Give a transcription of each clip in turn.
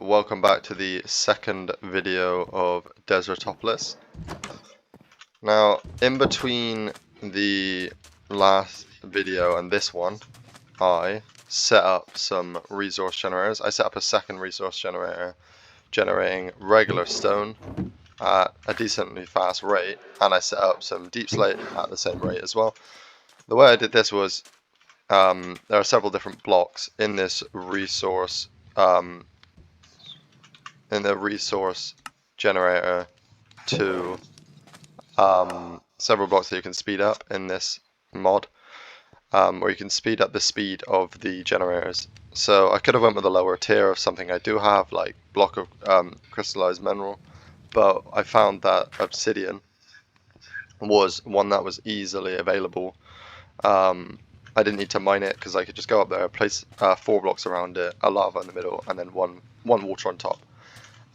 welcome back to the second video of Desertopolis. Now, in between the last video and this one, I set up some resource generators. I set up a second resource generator generating regular stone at a decently fast rate, and I set up some deep slate at the same rate as well. The way I did this was there are several different blocks in this resource in the resource generator to several blocks that you can speed up in this mod, or you can speed up the speed of the generators. So I could have went with a lower tier of something I do have, like block of crystallized mineral, but I found that obsidian was one that was easily available. I didn't need to mine it because I could just go up there, place 4 blocks around it, a lava in the middle, and then one water on top.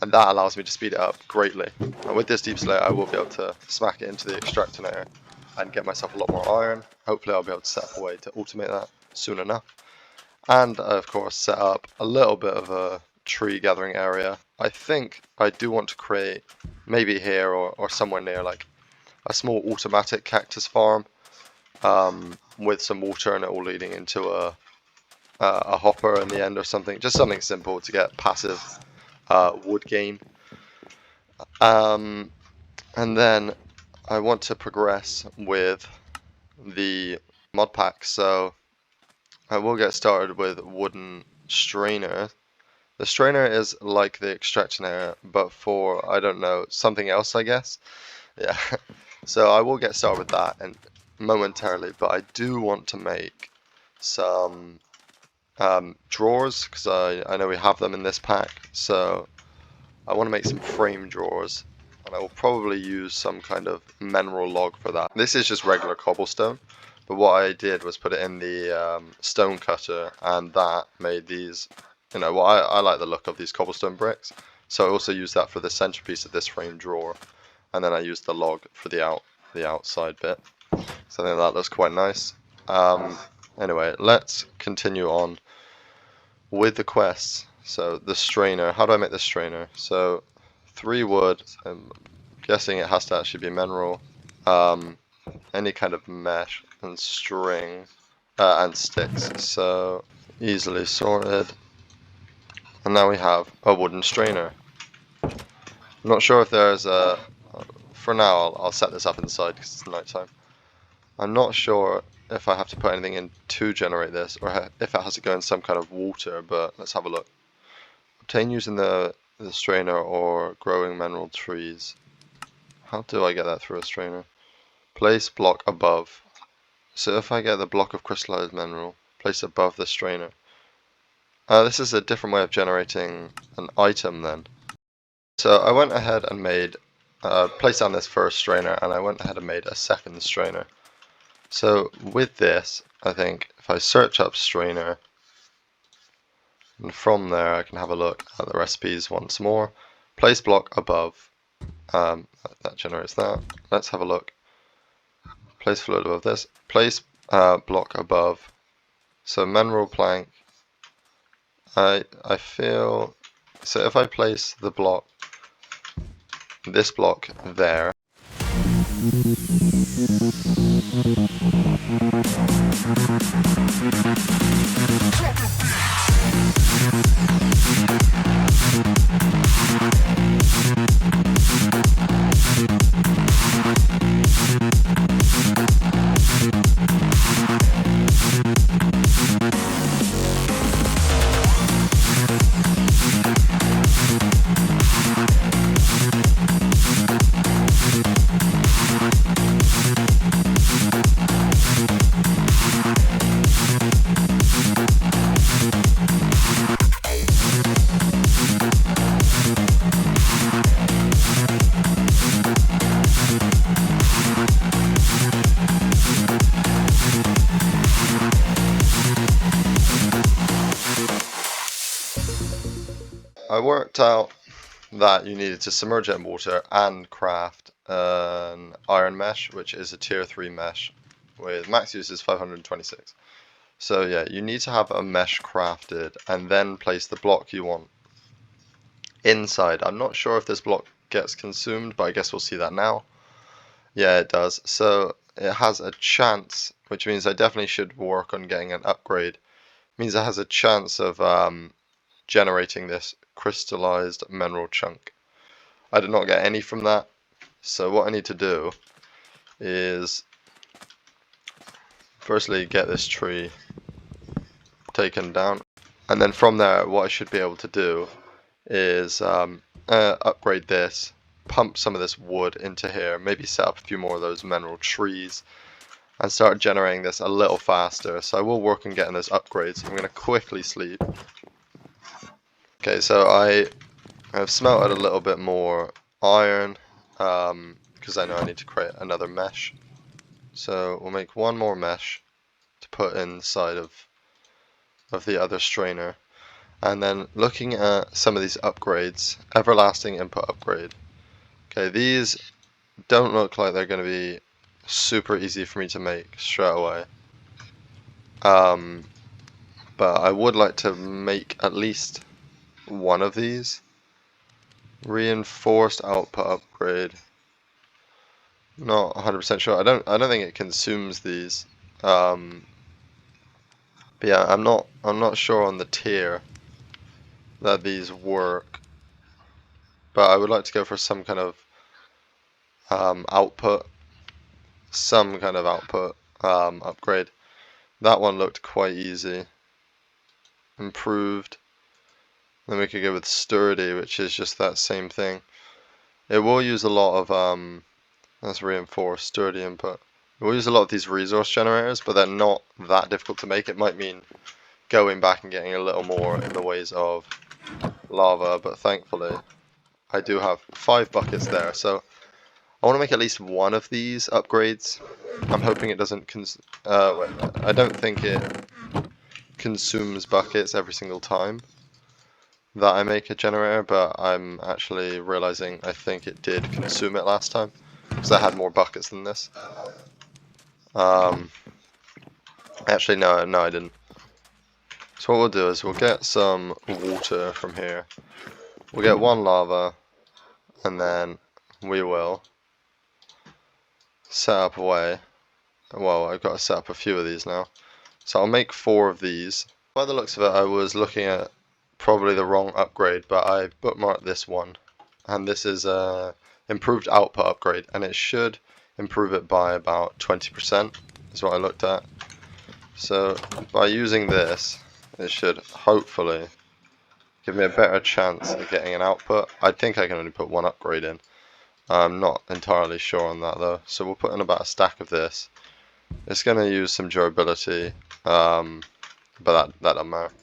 And that allows me to speed it up greatly. And with this deep slate, I will be able to smack it into the extractor and get myself a lot more iron. Hopefully I'll be able to set up a way to automate that soon enough. And of course set up a little bit of a tree gathering area. I think I do want to create, maybe here or somewhere near, like a small automatic cactus farm with some water and it all leading into a hopper in the end or something. Just something simple to get passive wood gain. And then I want to progress with the mod pack, so I will get started with wooden strainer. The strainer is like the extractor, but for, I don't know, something else, I guess. Yeah. So I will get started with that and momentarily, but I do want to make some drawers, because I know we have them in this pack, so I want to make some frame drawers, and I will probably use some kind of mineral log for that. This is just regular cobblestone, but what I did was put it in the stone cutter, and that made these, you know, well, I like the look of these cobblestone bricks, so I also used that for the centerpiece of this frame drawer, and then I used the log for the outside bit, so I think that looks quite nice. Anyway, let's continue on with the quests. So the strainer, how do I make the strainer? So 3 wood, I'm guessing it has to actually be mineral, any kind of mesh and string and sticks, so easily sorted. And now we have a wooden strainer. I'm not sure if there's a, for now I'll set this up inside because it's night time. I'm not sure if I have to put anything in to generate this, or if it has to go in some kind of water, but let's have a look. Obtain using the strainer or growing mineral trees. How do I get that through a strainer? Place block above. So if I get the block of crystallized mineral, place above the strainer. This is a different way of generating an item then. So I went ahead and made, placed down this first strainer, and I went ahead and made a second strainer. So with this, I think if I search up strainer, and from there I can have a look at the recipes once more. Place block above, that generates that. Let's have a look. Place float above this. Place block above. So mineral plank. I feel, so if I place the block, this block there. I worked out that you needed to submerge it in water and craft an iron mesh, which is a tier 3 mesh with max use is 526. So yeah, you need to have a mesh crafted and then place the block you want inside. I'm not sure if this block gets consumed, but I guess we'll see that now. Yeah, it does. So it has a chance, which means I definitely should work on getting an upgrade. It means it has a chance of generating this crystallized mineral chunk. I did not get any from that, so what I need to do is firstly get this tree taken down, and then from there what I should be able to do is upgrade this, pump some of this wood into here, maybe set up a few more of those mineral trees, and start generating this a little faster. So I will work on getting those upgrades. I'm going to quickly sleep. Okay, so I have smelted a little bit more iron, because I know I need to create another mesh. So we'll make one more mesh to put inside of the other strainer. And then looking at some of these upgrades, everlasting input upgrade. Okay, these don't look like they're going to be super easy for me to make straight away. But I would like to make at least one of these. Reinforced output upgrade. Not 100% sure. I don't think it consumes these. But yeah, I'm not sure on the tier that these work. But I would like to go for some kind of output, upgrade. That one looked quite easy. Improved. Then we could go with sturdy, which is just that same thing. It will use a lot of let's reinforce sturdy input. We'll use a lot of these resource generators, but they're not that difficult to make. It might mean going back and getting a little more in the ways of lava, but thankfully I do have 5 buckets there, so I want to make at least one of these upgrades. I'm hoping it doesn't I don't think it consumes buckets every single time that I make a generator, but I'm actually realizing I think it did consume it last time, because I had more buckets than this. Actually no, I didn't. So what we'll do is we'll get some water from here. We'll get 1 lava, and then we will set up a way. Well, I've got to set up a few of these now. So I'll make 4 of these. By the looks of it, I was looking at probably the wrong upgrade, but I bookmarked this one. And this is a improved output upgrade, and it should improve it by about 20%, is what I looked at. So by using this, it should hopefully give me a better chance of getting an output. I think I can only put 1 upgrade in. I'm not entirely sure on that though. So we'll put in about a stack of this. It's going to use some durability, but that doesn't matter.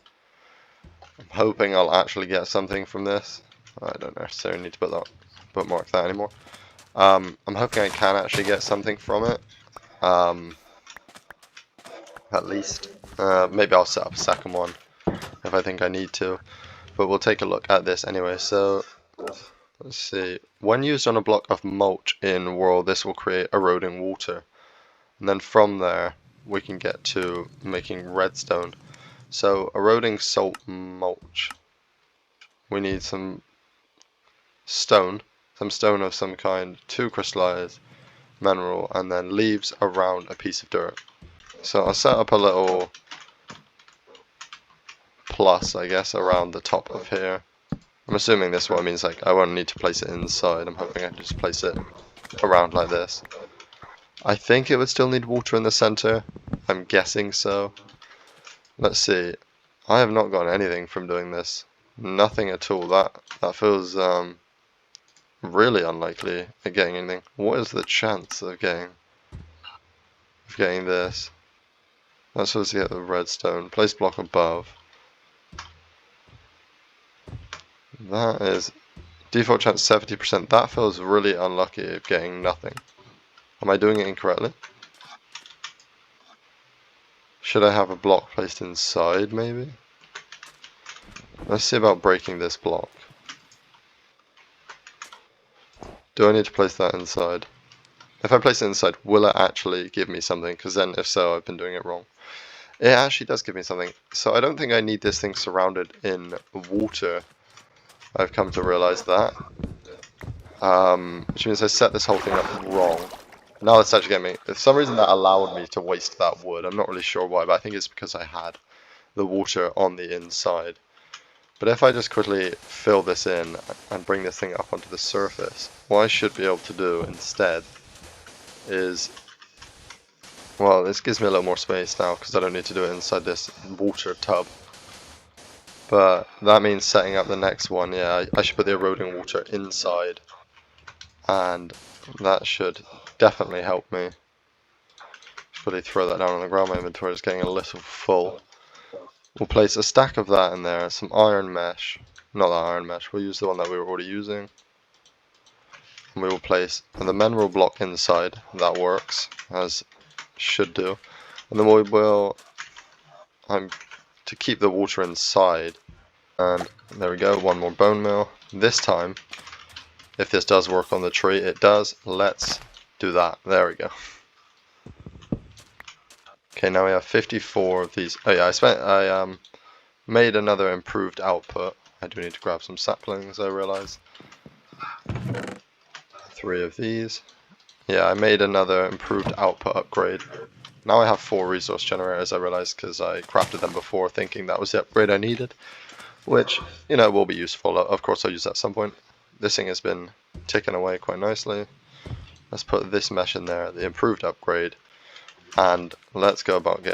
I'm hoping I'll actually get something from this. I don't necessarily need to bookmark that anymore. I'm hoping I can actually get something from it. At least. Maybe I'll set up a second one if I think I need to. But we'll take a look at this anyway. So let's see. When used on a block of mulch in world, this will create eroding water. And then from there, we can get to making redstone. So eroding salt mulch. We need some stone of some kind, 2 crystallized mineral, and then leaves around a piece of dirt. So I'll set up a little plus, I guess, around the top of here. I'm assuming this one means like I won't need to place it inside. I'm hoping I can just place it around like this. I think it would still need water in the center. I'm guessing so. Let's see. I have not gotten anything from doing this. Nothing at all. That feels really unlikely at getting anything. What is the chance of getting this? That's supposed to get the redstone. Place block above. That is default chance 70%. That feels really unlucky of getting nothing. Am I doing it incorrectly? Should I have a block placed inside, maybe? Let's see about breaking this block. Do I need to place that inside? If I place it inside, will it actually give me something? Because then, if so, I've been doing it wrong. It actually does give me something. So I don't think I need this thing surrounded in water. I've come to realize that. Which means I set this whole thing up wrong. Now that's actually getting me. For some reason that allowed me to waste that wood. I'm not really sure why, but I think it's because I had the water on the inside. But if I just quickly fill this in and bring this thing up onto the surface, what I should be able to do instead is, well, this gives me a little more space now because I don't need to do it inside this water tub. But that means setting up the next one, yeah, I should put the eroding water inside. And that should definitely help me. Just quickly throw that down on the ground, my inventory is getting a little full. We'll place a stack of that in there, some iron mesh, not that iron mesh, we'll use the one that we were already using. And we will place the mineral block inside, that works, as should do. And then we will, to keep the water inside, and there we go, one more bone meal. This time, if this does work on the tree, it does, let's do that, there we go. Okay, now we have 54 of these. Oh yeah, I made another improved output. I do need to grab some saplings, I realize. 3 of these. Yeah, I made another improved output upgrade. Now I have 4 resource generators, I realize, because I crafted them before thinking that was the upgrade I needed. Which, you know, will be useful. Of course I'll use that at some point. This thing has been ticking away quite nicely. Let's put this mesh in there, the improved upgrade. And let's go about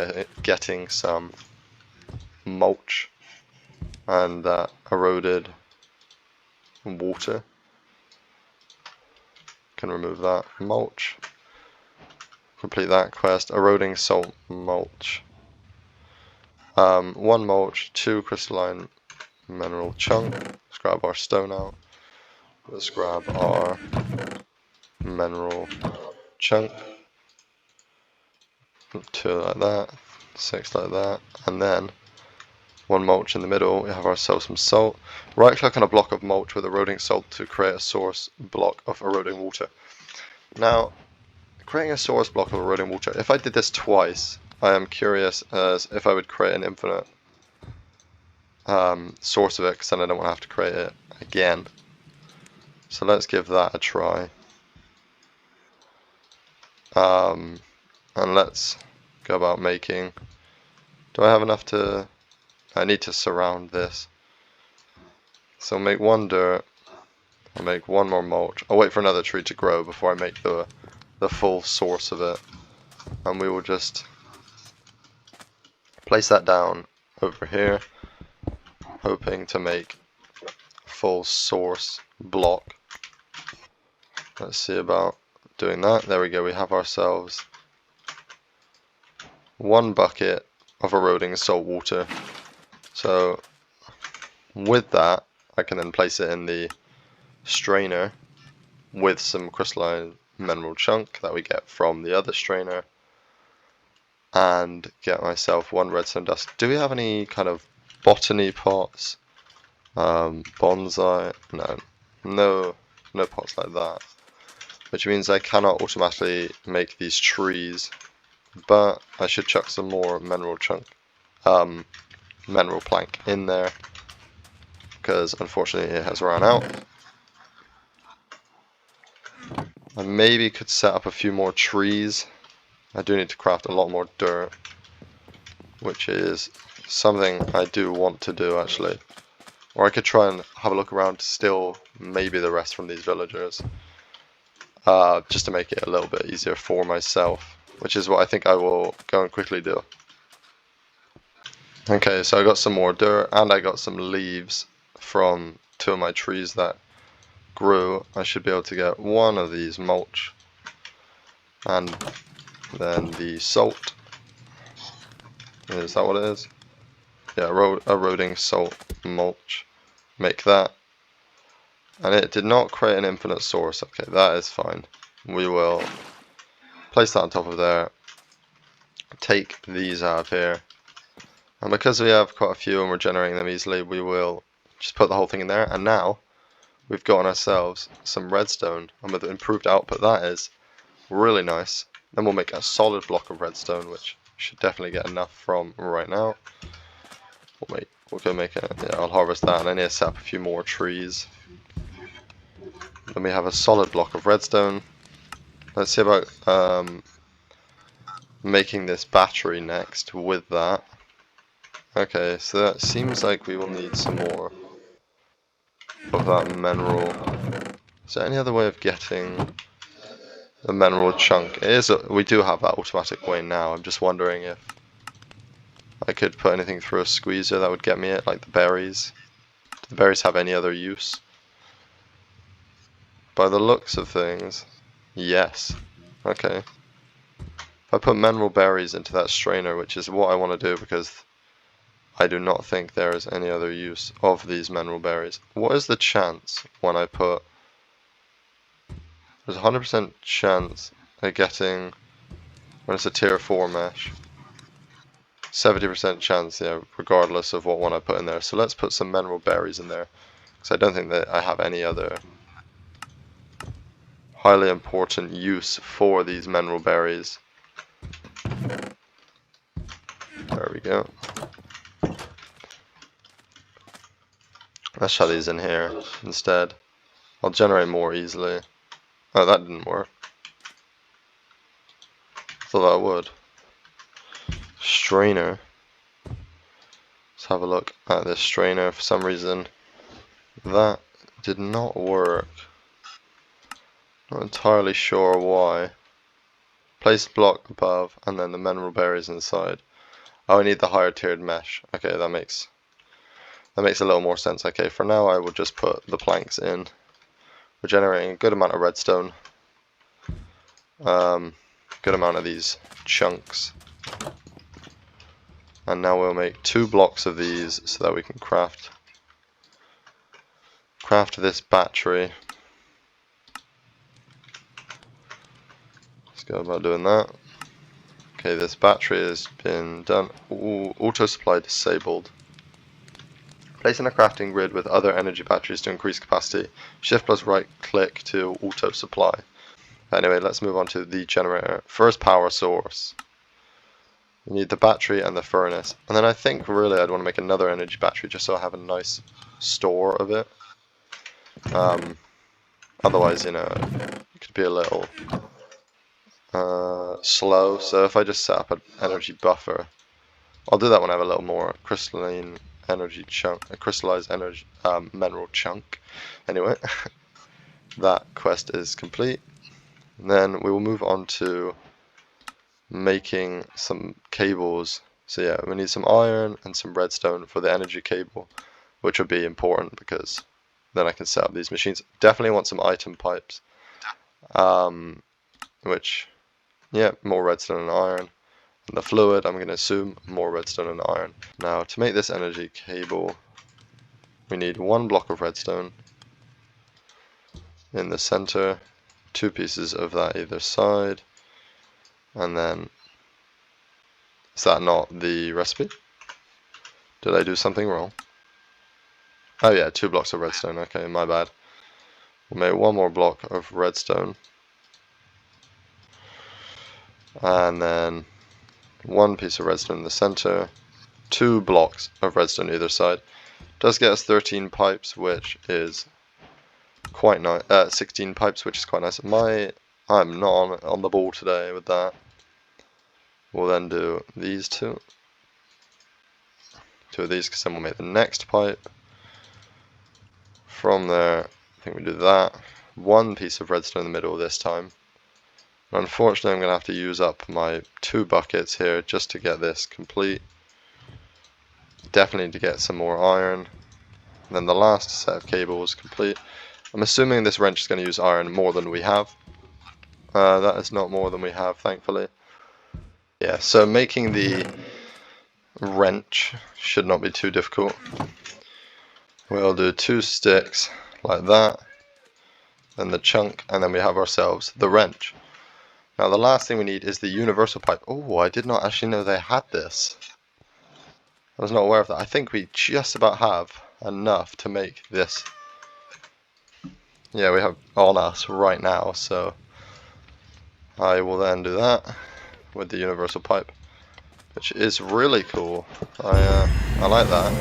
getting some mulch and eroded water. Can remove that. Mulch. Complete that quest. Eroding salt mulch. 1 mulch, 2 crystalline mineral chunk. Let's grab our stone out. Let's grab our mineral chunk. 2 like that, 6 like that, and then 1 mulch in the middle. We have ourselves some salt. Right click on a block of mulch with eroding salt to create a source block of eroding water. Now, creating a source block of eroding water, if I did this twice, I am curious as if I would create an infinite source of it, because then I don't want to have to create it again. So let's give that a try. And let's go about making. Do I have enough to? I need to surround this. So I'll make 1 dirt. I'll make 1 more mulch. I'll wait for another tree to grow before I make the full source of it. And we will just place that down over here, hoping to make a full source block. Let's see about doing that. There we go. We have ourselves 1 bucket of eroding salt water. So with that, I can then place it in the strainer with some crystalline mineral chunk that we get from the other strainer, and get myself 1 redstone dust. Do we have any kind of botany pots? Bonsai? No pots like that. Which means I cannot automatically make these trees. But I should chuck some more mineral plank in there, because unfortunately it has run out. I maybe could set up a few more trees. I do need to craft a lot more dirt, which is something I do want to do actually. Or I could try and have a look around to steal maybe the rest from these villagers, just to make it a little bit easier for myself. Which is what I think I will go and quickly do. Okay, so I got some more dirt and I got some leaves from 2 of my trees that grew. I should be able to get 1 of these mulch and then the salt. Is that what it is? Yeah, eroding salt mulch. Make that. And it did not create an infinite source. Okay, that is fine. We will place that on top of there, take these out of here, and because we have quite a few and we're generating them easily, we will just put the whole thing in there. And now we've gotten ourselves some redstone, and with the improved output that is really nice. Then we'll make a solid block of redstone, which should definitely get enough from right now. We'll make we'll go make it. Yeah, I'll harvest that, and I need to set up a few more trees. Then we have a solid block of redstone. Let's see about making this battery next with that. Okay, so that seems like we will need some more of that mineral. Is there any other way of getting the mineral chunk? We do have that automatic way now. I'm just wondering if I could put anything through a squeezer that would get me it, like the berries. Do the berries have any other use? By the looks of things, yes. Okay. If I put mineral berries into that strainer, which is what I want to do because I do not think there is any other use of these mineral berries. What is the chance when I put... There's a 100% chance of getting... When it's a tier 4 mesh. 70% chance, yeah, regardless of what one I put in there. So let's put some mineral berries in there. Because I don't think that I have any other highly important use for these mineral berries. There we go. Let's shove these in here instead. I'll generate more easily. Oh, that didn't work. Thought that would. Strainer. Let's have a look at this strainer. For some reason, that did not work. Not entirely sure why. Place block above and then the mineral berries inside. Oh, I need the higher tiered mesh. Okay, that makes a little more sense. Okay, for now I will just put the planks in. We're generating a good amount of redstone. Good amount of these chunks. And now we'll make 2 blocks of these so that we can craft this battery. Let's go about doing that. Okay, this battery has been done. Ooh, auto supply disabled. Placing a crafting grid with other energy batteries to increase capacity. Shift plus right click to auto supply. Anyway, let's move on to the generator. First power source. We need the battery and the furnace. And then I think really I'd want to make another energy battery just so I have a nice store of it. Otherwise, you know, it could be a little slow. So if I just set up an energy buffer, I'll do that when I have a little more crystalline energy chunk, a crystallized energy mineral chunk. Anyway, that quest is complete. And then we will move on to making some cables. So yeah, we need some iron and some redstone for the energy cable, which would be important because then I can set up these machines. Definitely want some item pipes, which, yeah, more redstone and iron. And the fluid, I'm going to assume more redstone and iron. Now, to make this energy cable, we need 1 block of redstone in the center, 2 pieces of that either side, and then, is that not the recipe? Did I do something wrong? Oh yeah, 2 blocks of redstone, okay, my bad. We'll make 1 more block of redstone, and then 1 piece of redstone in the center, 2 blocks of redstone either side. Does get us 13 pipes, which is quite nice. 16 pipes, which is quite nice. I'm not on the ball today with that. We'll then do these 2 of these, because then we'll make the next pipe. From there, I think we do that. 1 piece of redstone in the middle this time. Unfortunately, I'm going to have to use up my 2 buckets here just to get this complete. Definitely need to get some more iron. And then the last set of cables complete. I'm assuming this wrench is going to use iron more than we have. That is not more than we have, thankfully. Yeah, so making the wrench should not be too difficult. We'll do 2 sticks like that, then the chunk, and then we have ourselves the wrench. Now the last thing we need is the universal pipe. Oh, I did not actually know they had this. I was not aware of that. I think we just about have enough to make this. Yeah, we have on us right now, so I will then do that with the universal pipe, which is really cool. I like that.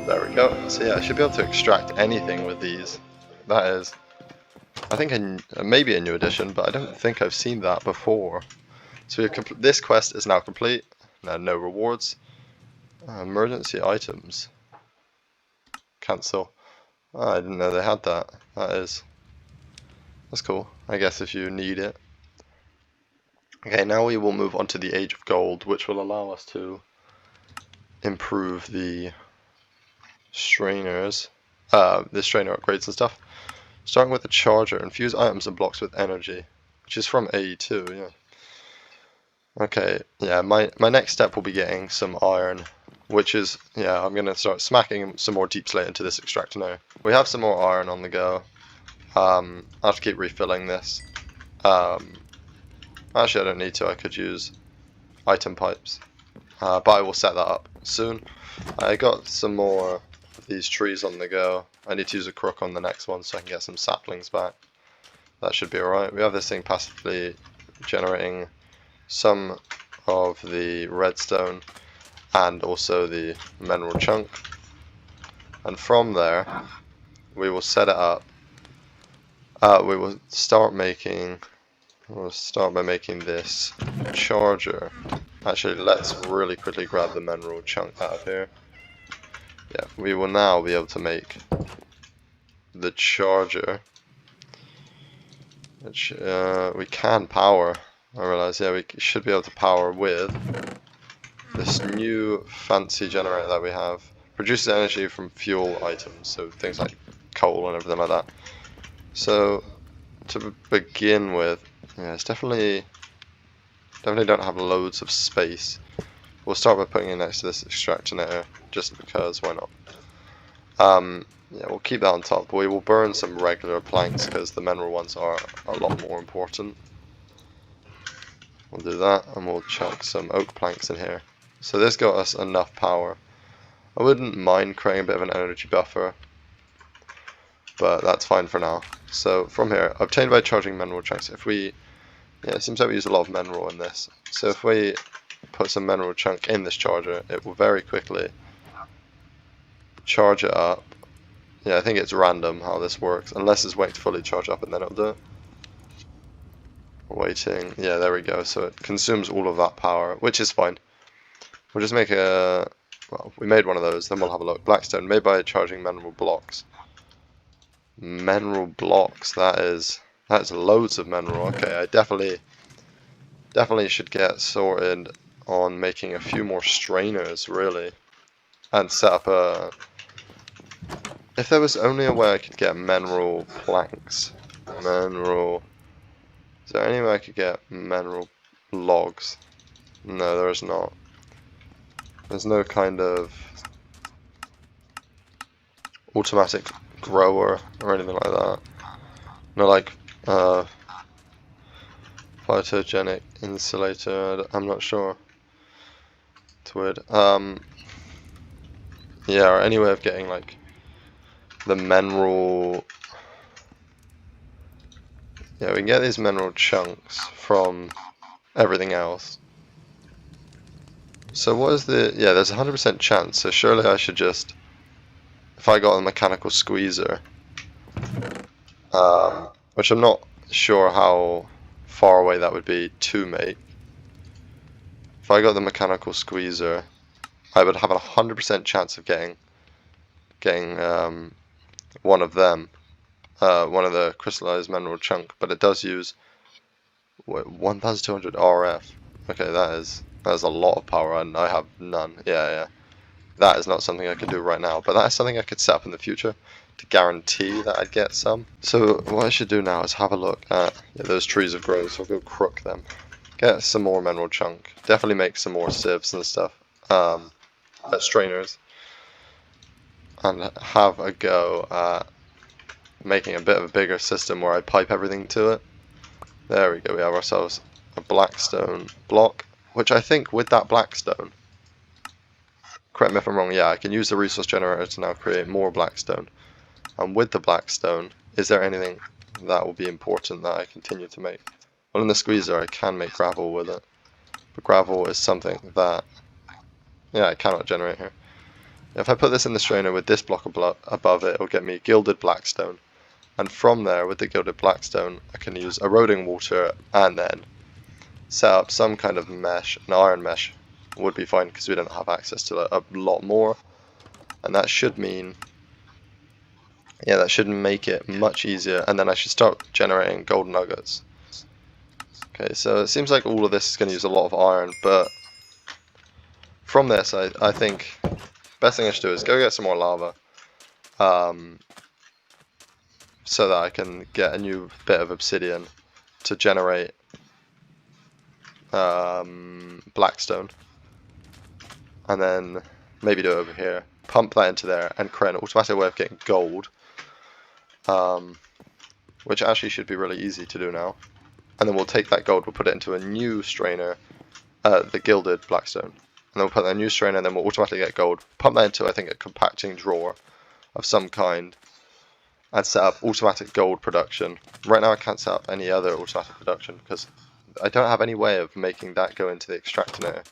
There we go. So yeah, I should be able to extract anything with these. That is, I think maybe a new addition, but I don't think I've seen that before. So this quest is now complete. No rewards. Emergency items. Cancel. Oh, I didn't know they had that. That's cool. I guess if you need it. Okay, now we will move on to the Age of Gold, which will allow us to improve the strainers, the strainer upgrades and stuff. Starting with the charger, infuse items and blocks with energy, which is from AE2, yeah. Okay, yeah, my next step will be getting some iron, which is, yeah, I'm going to start smacking some more deep slate into this extractor now. We have some more iron on the go. I'll have to keep refilling this. Actually, I don't need to, I could use item pipes. But I will set that up soon. I got some more of these trees on the go. I need to use a crook on the next one so I can get some saplings back. That should be alright. We have this thing passively generating some of the redstone and also the mineral chunk. And from there, we will set it up. We'll start by making this charger. Actually, let's really quickly grab the mineral chunk out of here. Yeah, we will now be able to make the charger, which we can power. I realize, yeah, we should be able to power with this new fancy generator that we have. Produces energy from fuel items, so things like coal and everything like that. So, to begin with, yeah, it's definitely don't have loads of space. We'll start by putting it next to this extractor, just because, why not? Yeah, we'll keep that on top. We will burn some regular planks because the mineral ones are a lot more important. We'll do that, and we'll chuck some oak planks in here. So this got us enough power. I wouldn't mind creating a bit of an energy buffer, but that's fine for now. So from here, obtained by charging mineral chunks. If we, yeah, it seems like we use a lot of mineral in this. So if we put some mineral chunk in this charger, it will very quickly charge it up. Yeah, I think it's random how this works, unless it's waiting to fully charge up and then it'll do it. Waiting, yeah, there we go. So it consumes all of that power, which is fine. We'll just make a, well, we made one of those, then we'll have a look. Blackstone, made by charging mineral blocks. Mineral blocks, that's loads of mineral. Okay, I definitely should get sorted on making a few more strainers, really, and set up a. If there was only a way I could get mineral planks, mineral. Is there any way I could get mineral logs? No, there is not. There's no kind of automatic grower or anything like that. No, like photogenic insulator. I'm not sure. It's weird. Yeah, or any way of getting like the mineral. Yeah, we can get these mineral chunks from everything else. So what is the, yeah, there's a 100% chance, so surely I should just, if I got a mechanical squeezer, which I'm not sure how far away that would be to make. If I got the mechanical squeezer, I would have a 100% chance of getting one of them. One of the crystallized mineral chunk, but it does use 1200 RF. Okay, that is a lot of power, and I have none. Yeah. That is not something I can do right now, but that is something I could set up in the future to guarantee that I'd get some. So what I should do now is have a look at, yeah, those trees have grown, so I'll go crook them. Get some more mineral chunk. Definitely make some more sieves and stuff. Strainers. And have a go at making a bit of a bigger system where I pipe everything to it. There we go, we have ourselves a blackstone block, which I think with that blackstone, correct me if I'm wrong, yeah, I can use the resource generator to now create more blackstone. And with the blackstone, is there anything that will be important that I continue to make? Well, in the squeezer I can make gravel with it, but gravel is something that, yeah, I cannot generate here. If I put this in the strainer with this block above it, it'll get me gilded blackstone. And from there, with the gilded blackstone, I can use eroding water and then set up some kind of mesh. An iron mesh would be fine because we don't have access to a lot more. And that should mean, yeah, that should make it much easier. And then I should start generating gold nuggets. Okay, so it seems like all of this is going to use a lot of iron, but from this, I think best thing I should do is go get some more lava. So that I can get a new bit of obsidian to generate blackstone, and then maybe do it over here, pump that into there and create an automatic way of getting gold, which actually should be really easy to do now. And then we'll take that gold, we'll put it into a new strainer, the gilded blackstone, and then we'll put that in a new strainer, and then we'll automatically get gold, pump that into I think a compacting drawer of some kind, and set up automatic gold production. Right now I can't set up any other automatic production because I don't have any way of making that go into the extractinator.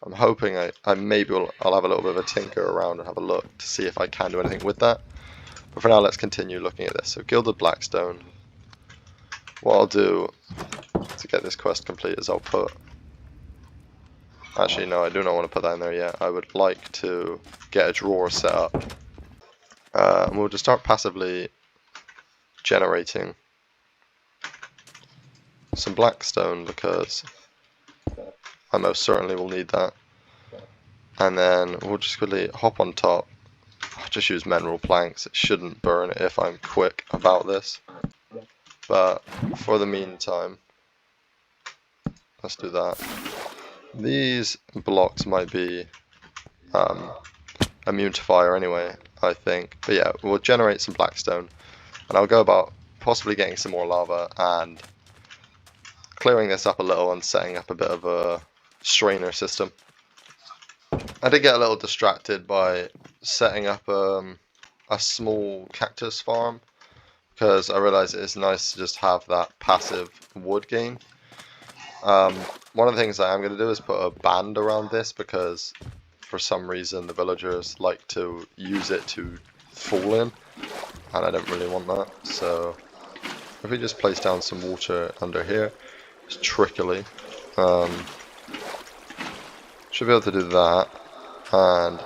I'm hoping I'll have a little bit of a tinker around and have a look to see if I can do anything with that. But for now, let's continue looking at this. So gilded blackstone. What I'll do to get this quest complete is I'll put... Actually, no, I do not want to put that in there yet. I would like to get a drawer set up. And we'll just start passively generating some blackstone because I most certainly will need that. And then we'll just quickly hop on top. I'll just use mineral planks. It shouldn't burn if I'm quick about this. But for the meantime, let's do that. These blocks might be immune to fire anyway, I think. But yeah, we'll generate some blackstone. And I'll go about possibly getting some more lava and clearing this up a little and setting up a bit of a strainer system. I did get a little distracted by setting up a small cactus farm because I realized it's nice to just have that passive wood gain. One of the things I am going to do is put a band around this because for some reason the villagers like to use it to fall in, and I don't really want that. So if we just place down some water under here, just trickily, should be able to do that. And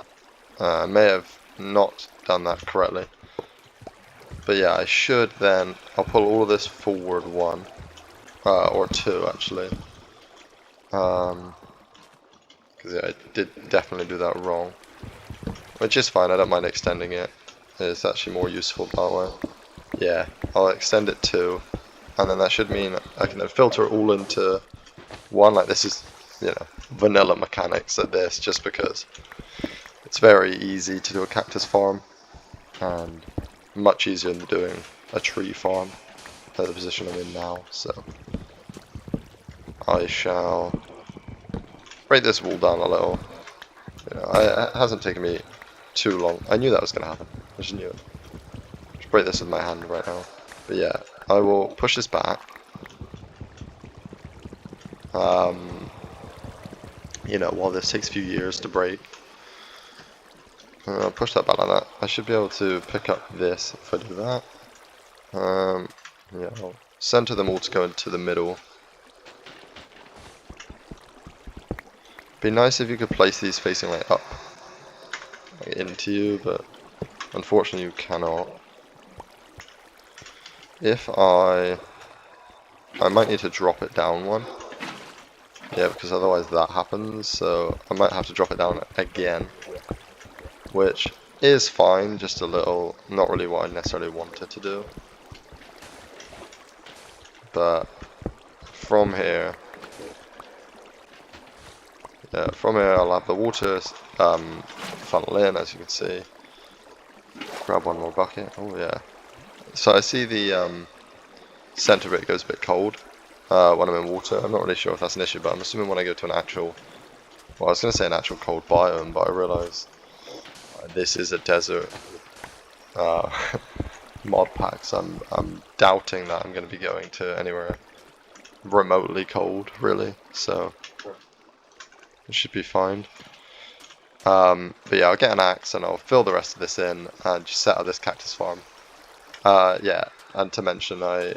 I may have not done that correctly, but yeah, I should then, I'll pull all of this forward one, or two actually, because yeah, I did definitely do that wrong, which is fine, I don't mind extending it, it's actually more useful that way. Yeah, I'll extend it two, and then that should mean I can then filter it all into one. Like this is, you know, vanilla mechanics at this, just because it's very easy to do a cactus farm and much easier than doing a tree farm at the position I'm in now. So I shall break this wall down a little. You know, it hasn't taken me too long. I knew that was going to happen. I just knew it. Just break this with my hand right now. But yeah, I will push this back. You know, while this takes a few years to break. I'll push that back like that. I should be able to pick up this if I do that. Yeah, I'll center them all to go into the middle. Be nice if you could place these facing like up, like into you, but unfortunately you cannot. If I might need to drop it down one. Yeah, because otherwise that happens, so I might have to drop it down again, which is fine, just a little, not really what I necessarily wanted to do. But from here, yeah, I'll have the water funnel in, as you can see. Grab one more bucket. Oh yeah. So I see the center bit goes a bit cold when I'm in water. I'm not really sure if that's an issue, but I'm assuming when I go to an actual, well, I was going to say an actual cold biome, but I realised this is a desert mod pack, so I'm doubting that I'm going to be going to anywhere remotely cold, really. So it should be fine. But yeah, I'll get an axe and I'll fill the rest of this in and just set up this cactus farm. Yeah, and to mention, I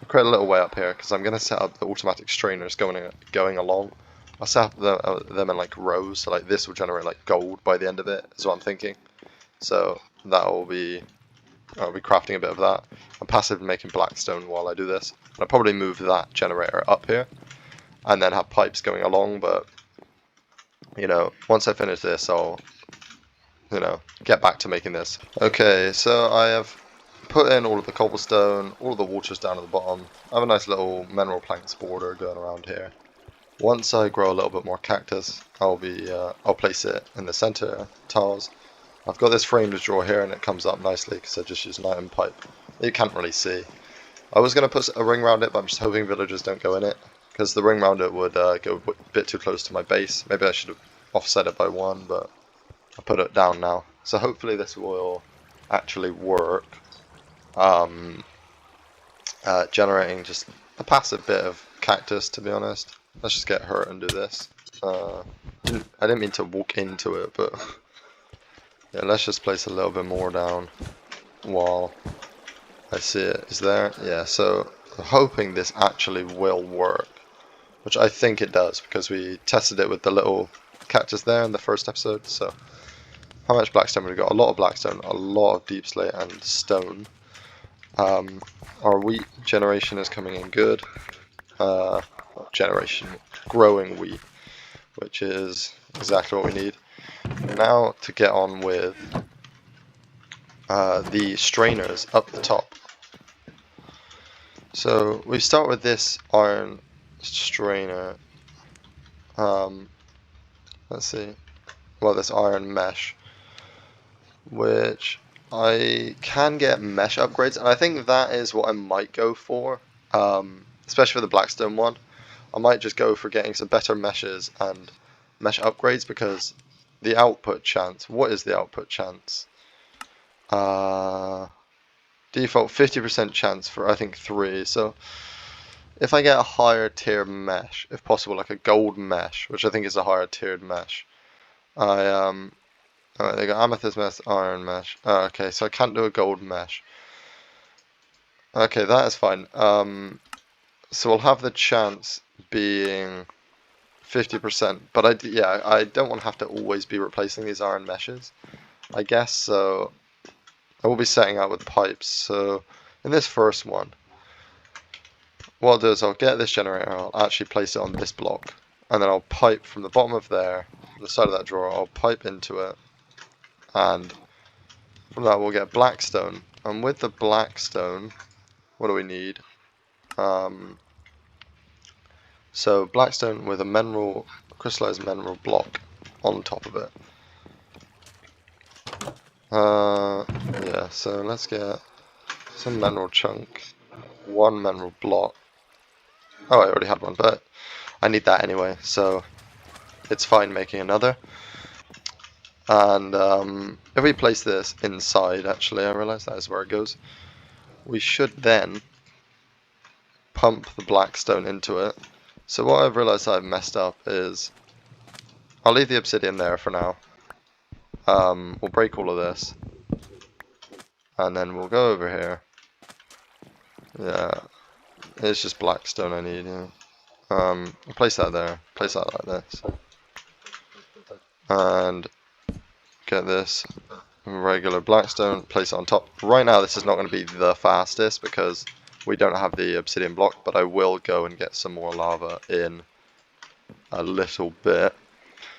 create a little way up here because I'm going to set up the automatic strainers going along. I'll set up them in like rows, so like this will generate like gold by the end of it, is what I'm thinking. So I'll be crafting a bit of that. I'm passively making blackstone while I do this. And I'll probably move that generator up here and then have pipes going along, but you know, once I finish this, I'll, you know, get back to making this. Okay, so I have put in all of the cobblestone, all of the water's down at the bottom. I have a nice little mineral planks border going around here. Once I grow a little bit more cactus, I'll place it in the center tiles. I've got this framed drawer here and it comes up nicely because I just use an iron pipe. You can't really see. I was going to put a ring around it, but I'm just hoping villagers don't go in it because the ring around it would go a bit too close to my base. Maybe I should have offset it by 1, but I put it down now. So hopefully this will actually work. Generating just a passive bit of cactus, to be honest. Let's just get hurt and do this. I didn't mean to walk into it, but yeah, let's just place a little bit more down while I see it. Is there? Yeah, so I'm hoping this actually will work, which I think it does because we tested it with the little cactus there in the first episode. So how much blackstone have we got? A lot of blackstone, a lot of deep slate and stone. Our wheat generation is coming in good. Growing wheat, which is exactly what we need. Now to get on with the strainers up the top. So we start with this iron strainer. Let's see. Well, this iron mesh, which I can get mesh upgrades, and I think that is what I might go for, especially for the blackstone one. I might just go for getting some better meshes and mesh upgrades because the output chance. What is the output chance? Default 50% chance for I think 3. So if I get a higher tier mesh, if possible, like a gold mesh, which I think is a higher tiered mesh, alright, they got amethyst mesh, iron mesh. Oh, okay, so I can't do a gold mesh. Okay, that is fine. So we'll have the chance being 50%, but I don't want to have to always be replacing these iron meshes, I guess. So I will be setting out with pipes. So in this first one, what I'll do is I'll get this generator, I'll actually place it on this block, and then I'll pipe from the bottom of there, the side of that drawer, I'll pipe into it, and from that we'll get blackstone. And with the blackstone, what do we need? So blackstone with a crystallized mineral block on top of it. Yeah, so let's get some mineral chunk, 1 mineral block. Oh, I already had one, but I need that anyway, so it's fine making another. And if we place this inside, actually, I realize that is where it goes. We should then pump the blackstone into it. So what I've realized I've messed up is, I'll leave the obsidian there for now. We'll break all of this, and then we'll go over here. Yeah, it's just blackstone I need. Yeah. I'll place that there. Place that like this, and get this regular blackstone. Place it on top. Right now, this is not going to be the fastest because we don't have the obsidian block, but I will go and get some more lava in a little bit.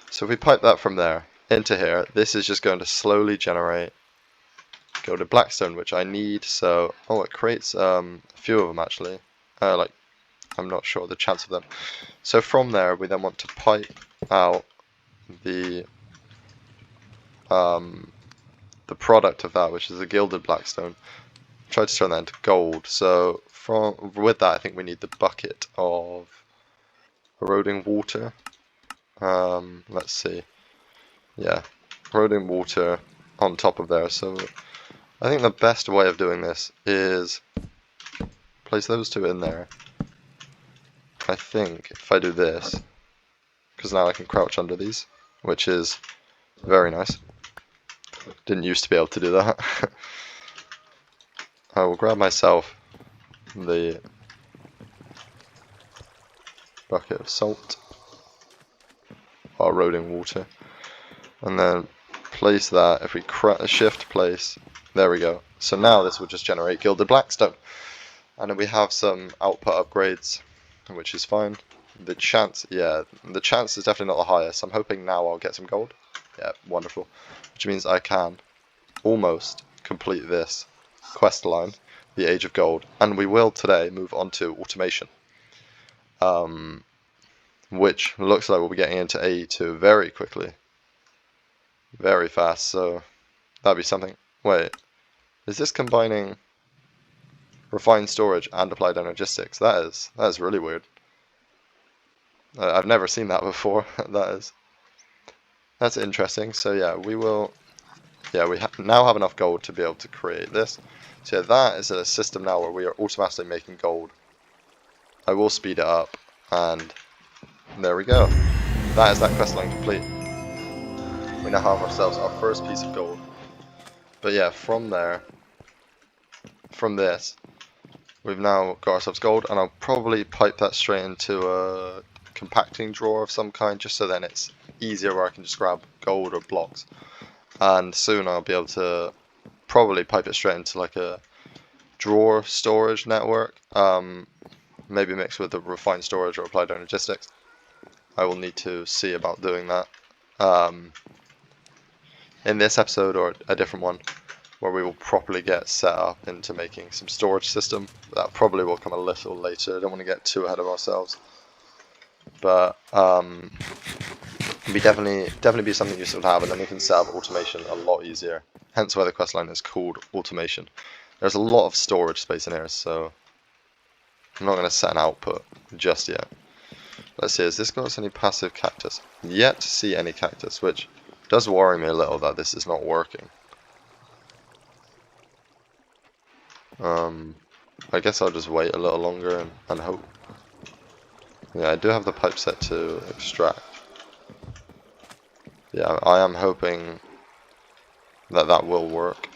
So if we pipe that from there into here, this is just going to slowly generate go to blackstone, which I need. So it creates a few of them actually. Like, I'm not sure the chance of them. So from there we then want to pipe out the product of that, which is a gilded blackstone. Try to turn that into gold. So with that, I think we need the bucket of eroding water. Let's see. Yeah, eroding water on top of there. So I think the best way of doing this is place those two in there. I think if I do this, because now I can crouch under these, which is Very nice. Didn't used to be able to do that. I will grab myself the bucket of salt, eroding water, and then place that. If we shift place, there we go. So now this will just generate gilded blackstone, and then we have some output upgrades, which is fine. The chance is definitely not the highest. I'm hoping now I'll get some gold. Yeah, wonderful. Which means I can almost complete this quest line, the Age of Gold, and we will today move on to automation, which looks like we'll be getting into AE2 very quickly, very fast. So that'd be something. Wait, is this combining refined storage and applied energistics? That is really weird. I've never seen that before. That's interesting. So yeah, we now have enough gold to be able to create this. So yeah, that is a system now where we are automatically making gold. I will speed it up, and there we go. That is that quest line complete. We now have ourselves our first piece of gold. But yeah, from this, we've now got ourselves gold, and I'll probably pipe that straight into a compacting drawer of some kind, just so then it's easier where I can just grab gold or blocks. And soon I'll be able to probably pipe it straight into like a drawer storage network, maybe mixed with the refined storage or applied energistics. I will need to see about doing that in this episode or a different one, where we will properly get set up into making some storage system. That probably will come a little later. I don't want to get too ahead of ourselves, but be definitely be something useful to have, and then we can set up automation a lot easier. Hence why the questline is called automation. There's a lot of storage space in here, so I'm not going to set an output just yet. Let's see, has this got us any passive cactus? Yet to see any cactus, which does worry me a little that this is not working. I guess I'll just wait a little longer and hope. Yeah, I do have the pipe set to extract. Yeah, I am hoping that will work.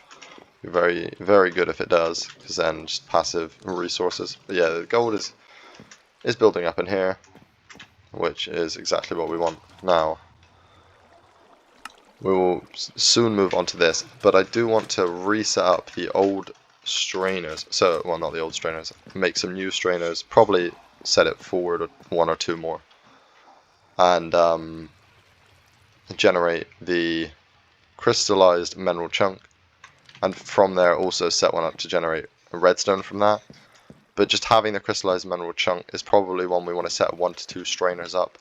Be very, very good if it does, because then just passive resources. But yeah, the gold is building up in here, which is exactly what we want. Now, we will soon move on to this, but I do want to reset up the old strainers. So, well, not the old strainers, make some new strainers, probably set it forward one or two more, and generate the crystallized mineral chunk, and from there also set one up to generate a redstone from that. But just having the crystallized mineral chunk is probably one we want to set 1 to 2 strainers up,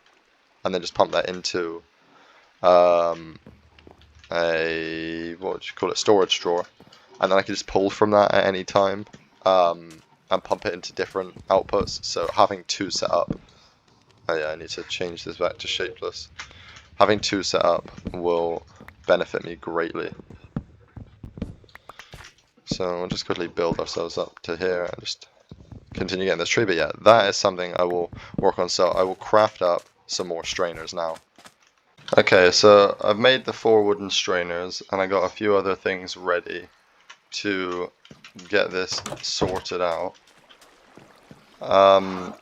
and then just pump that into a storage drawer, and then I can just pull from that at any time, and pump it into different outputs. So having 2 set up, oh yeah, I need to change this back to shapeless. Having 2 set up will benefit me greatly. So we'll just quickly build ourselves up to here and just continue getting this tree. But yeah, that is something I will work on. So I will craft up some more strainers now. Okay, so I've made the 4 wooden strainers, and I got a few other things ready to get this sorted out. So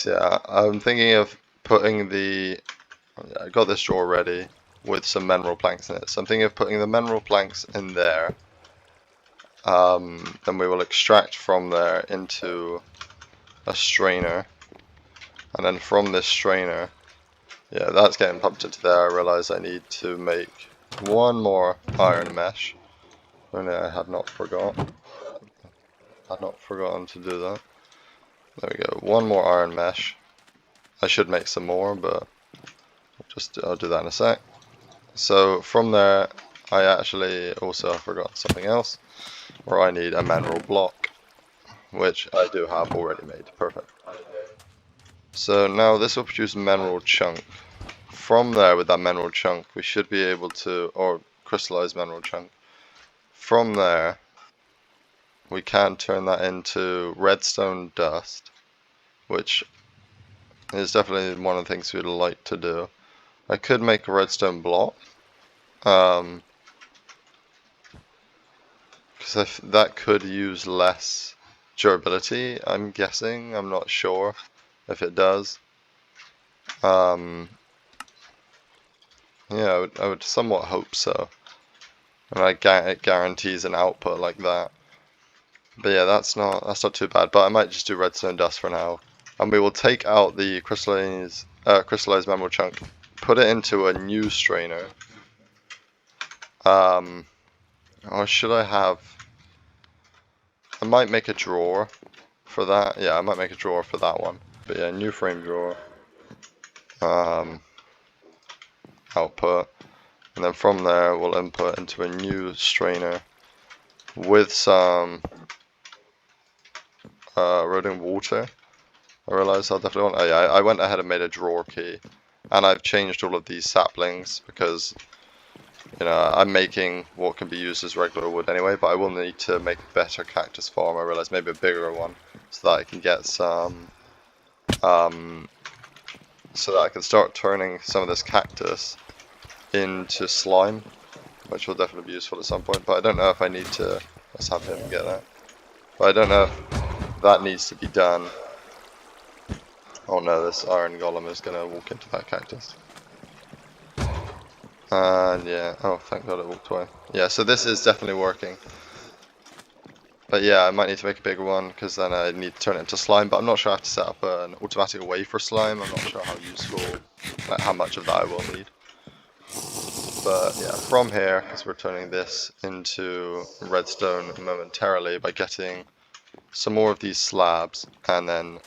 yeah, I'm thinking of putting I got this drawer ready with some mineral planks in it. So I'm thinking of putting the mineral planks in there. Then we will extract from there into a strainer, and then from this strainer, yeah, that's getting pumped into there. I realize I need to make 1 more iron mesh. Only I had not forgotten to do that. There we go, 1 more iron mesh. I should make some more, but I'll do that in a sec. So from there, I actually also forgot something else, where I need a mineral block, which I do have already made. Perfect. So now this will produce mineral chunk. From there, with that mineral chunk, we should be able to, or crystallized mineral chunk. From there, we can turn that into redstone dust, which is definitely one of the things we'd like to do. I could make a redstone block, because that could use less durability, I'm guessing. I'm not sure if it does. Yeah, I would somewhat hope so. And it guarantees an output like that. But yeah, that's not too bad. But I might just do redstone dust for now, and we will take out the crystallized mineral chunk, put it into a new strainer. Or should I have? I might make a drawer for that. Yeah, I might make a drawer for that one. But yeah, new frame drawer. Output, and then from there we'll input into a new strainer with some eroding water. I realized I'll definitely want. Oh yeah, I went ahead and made a drawer key, and I've changed all of these saplings because I'm making what can be used as regular wood anyway. But I will need to make a better cactus farm. I realize maybe a bigger one so that I can get some. So that I can start turning some of this cactus into slime, which will definitely be useful at some point. But I don't know if I need to. Let's have him get that. But I don't know if that needs to be done. Oh no, this iron golem is gonna walk into that cactus. And yeah, oh thank god it walked away. Yeah, so this is definitely working. But yeah, I might need to make a bigger one because then I need to turn it into slime. But I'm not sure I have to set up an automatic way for slime. I'm not sure how useful, like how much of that I will need. But yeah, from here, because we're turning this into redstone momentarily by getting some more of these slabs, and then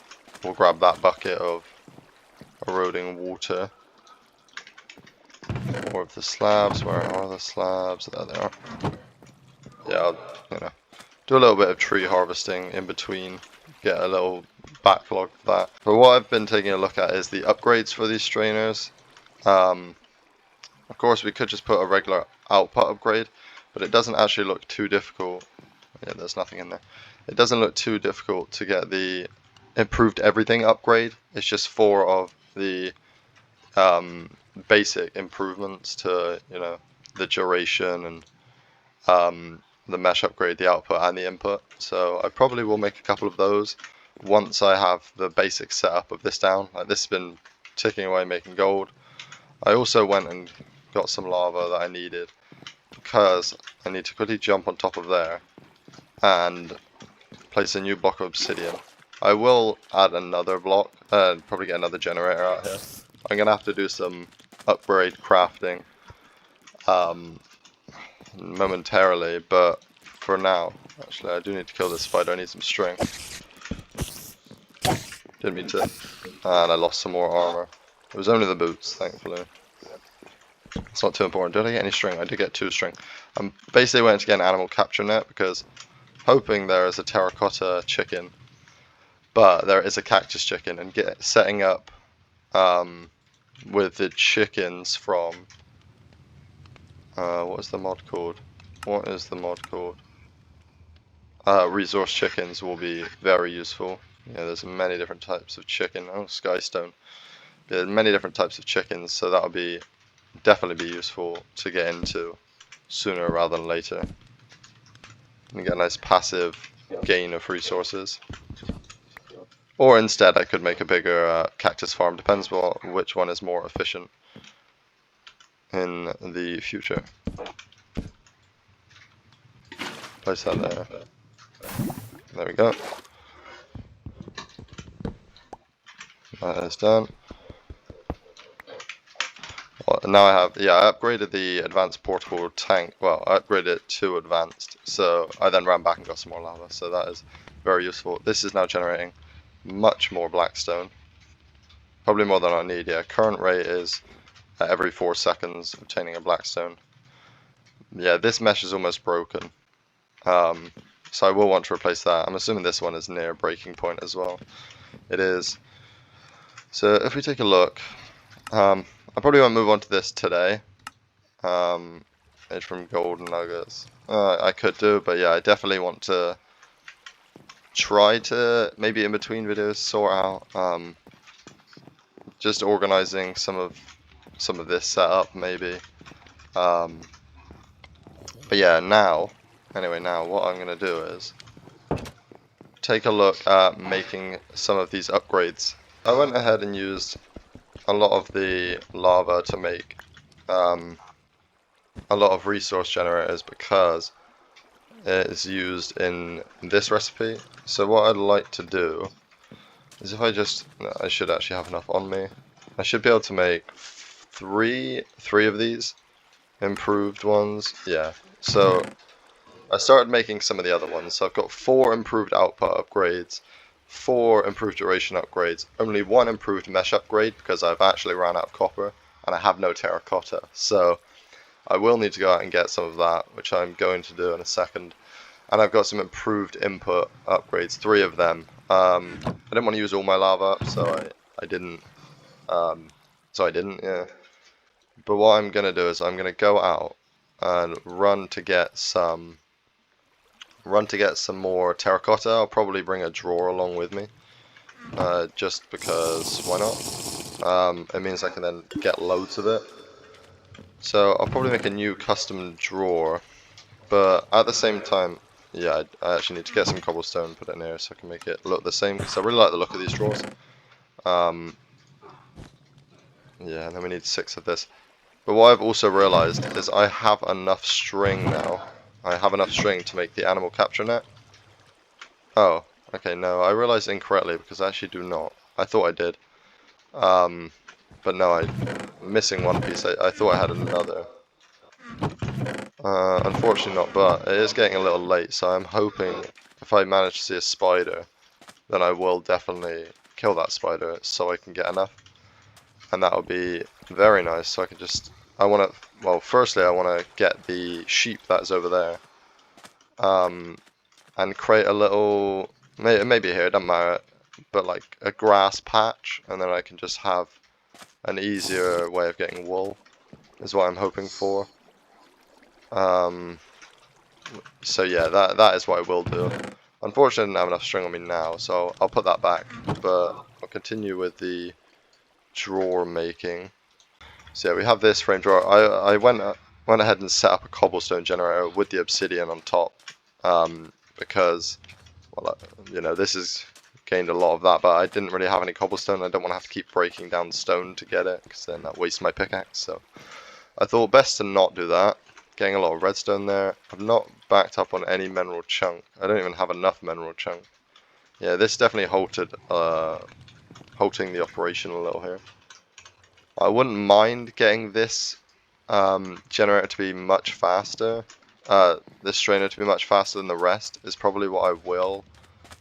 we'll grab that bucket of eroding water. More of the slabs. Where are the slabs? There they are. Yeah, I'll, do a little bit of tree harvesting in between. Get a little backlog of that. But what I've been taking a look at is the upgrades for these strainers. Of course, we could just put a regular output upgrade, but it doesn't actually look too difficult. Yeah, there's nothing in there. It doesn't look too difficult to get the improved everything upgrade. It's just 4 of the basic improvements to the duration and the mesh upgrade, the output and the input. So I probably will make a couple of those once I have the basic setup of this down. Like this has been ticking away making gold. I also went and got some lava that I needed because I need to quickly jump on top of there and place a new block of obsidian. I will add another block, probably get another generator out here. I'm going to have to do some upgrade crafting momentarily, but for now, actually I do need to kill this spider. I need some string. Didn't mean to. And I lost some more armor. It was only the boots, thankfully. It's not too important. Did I get any string? I did get 2 string. I'm basically waiting to get an animal capture net because hoping there is a terracotta chicken, but there is a cactus chicken, and setting up with the chickens from what is the mod called? What is the mod called? Resource chickens will be very useful. Yeah, there's many different types of chicken. Oh, skystone. There's many different types of chickens, so that'll be definitely be useful to get into sooner rather than later. And get a nice passive gain of resources. Or instead, I could make a bigger cactus farm. Depends which one is more efficient in the future. Place that there. There we go. That is done. Well, now I have, I upgraded the advanced portable tank. Well, I upgraded it to advanced, so I then ran back and got some more lava. So that is very useful. This is now generating much more blackstone. Probably more than I need, yeah. Current rate is every 4 seconds obtaining a blackstone. Yeah, this mesh is almost broken. So I will want to replace that. I'm assuming this one is near breaking point as well. It is. So if we take a look, I probably won't move on to this today. It's from golden nuggets. I could do, but yeah, I definitely want to try to, maybe in between videos, sort out just organizing some of this setup maybe. But yeah, now what I'm gonna do is take a look at making some of these upgrades. I went ahead and used a lot of the lava to make a lot of resource generators because it is used in this recipe. So what I'd like to do is if I should actually have enough on me. I should be able to make three of these improved ones. Yeah. So I started making some of the other ones. So I've got 4 improved output upgrades, 4 improved duration upgrades, only 1 improved mesh upgrade because I've actually ran out of copper and I have no terracotta. So I will need to go out and get some of that, which I'm going to do in a second. And I've got some improved input upgrades, 3 of them. I didn't want to use all my lava up, so I didn't. Yeah. But what I'm going to do is I'm going to go out and run to get some more terracotta. I'll probably bring a drawer along with me, just because, why not? It means I can then get loads of it. So I'll probably make a new custom drawer, but at the same time, yeah, I actually need to get some cobblestone and put it in here so I can make it look the same, because I really like the look of these drawers. Yeah, and then we need 6 of this. But what I've also realized is I have enough string now. I have enough string to make the animal capture net. Oh, okay, no, I realized incorrectly because I actually do not. I thought I did. But no, I'm missing one piece. I thought I had another. Unfortunately not, but it is getting a little late, so I'm hoping if I manage to see a spider, then I will definitely kill that spider so I can get enough. And that would be very nice, so I can just, well, firstly I want to get the sheep that's over there, and create a little, maybe here, it doesn't matter, but like a grass patch, and then I can just have an easier way of getting wool, is what I'm hoping for. So yeah, that is what I will do. Unfortunately I didn't have enough string on me now, so I'll put that back, but I'll continue with the drawer making. So yeah, we have this frame drawer. I went ahead and set up a cobblestone generator with the obsidian on top, because, well, you know, this has gained a lot of that, but I didn't really have any cobblestone. I don't want to have to keep breaking down stone to get it, because then that wastes my pickaxe. So I thought best to not do that. Getting a lot of redstone there. I've not backed up on any mineral chunk. I don't even have enough mineral chunk. Yeah, this definitely halting the operation a little here. I wouldn't mind getting this generator to be much faster. This strainer to be much faster than the rest is probably what I will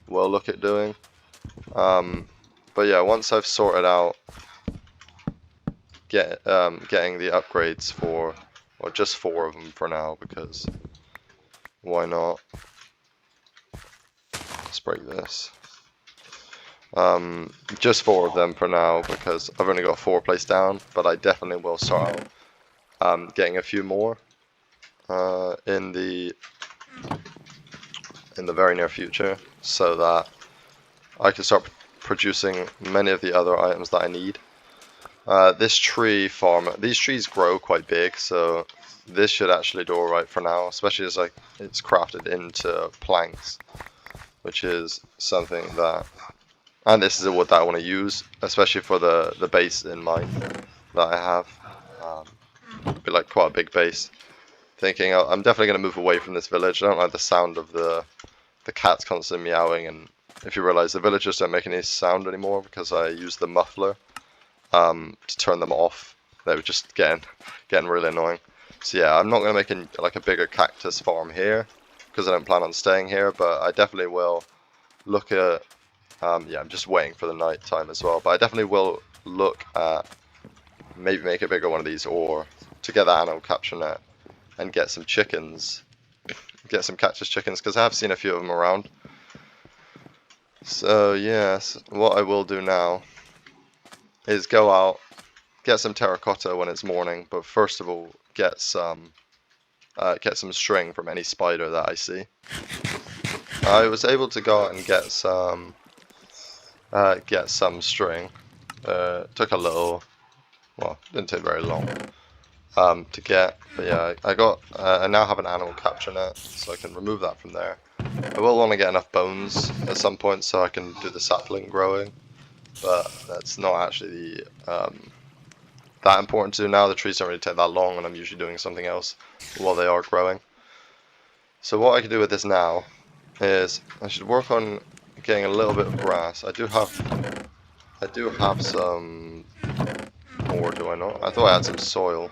look at doing. But yeah, once I've sorted out getting the upgrades for, or just 4 of them for now, because why not? Let's break this. Just 4 of them for now because I've only got 4 placed down, but I definitely will start out getting a few more in the very near future, so that I can start producing many of the other items that I need. This tree farm, these trees grow quite big, so this should actually do alright for now, especially as it's crafted into planks, which is something that, and this is a wood that I want to use, especially for the base in mind that I have. It'd be like quite a big base. Thinking I'm definitely going to move away from this village. I don't like the sound of the cats constantly meowing, and if you realize the villagers don't make any sound anymore because I use the muffler to turn them off. They were just getting really annoying. So yeah, I'm not going to make like a bigger cactus farm here because I don't plan on staying here, but I definitely will look at, yeah, I'm just waiting for the night time as well, but I definitely will look at maybe make a bigger one of these, or to get that animal capture net and get some chickens, get some cactus chickens, because I have seen a few of them around. So yes, what I will do now is go out, get some terracotta when it's morning, but first of all get some string from any spider that I see. I was able to go out and get some string. Took a little, well, didn't take very long. to get. But yeah, I now have an animal capture net, so I can remove that from there. I will want to get enough bones at some point so I can do the sapling growing, but that's not actually that important to do now. The trees don't really take that long, and I'm usually doing something else while they are growing. So what I can do with this now is I should work on getting a little bit of grass. I do have some more, do I not? I thought I had some soil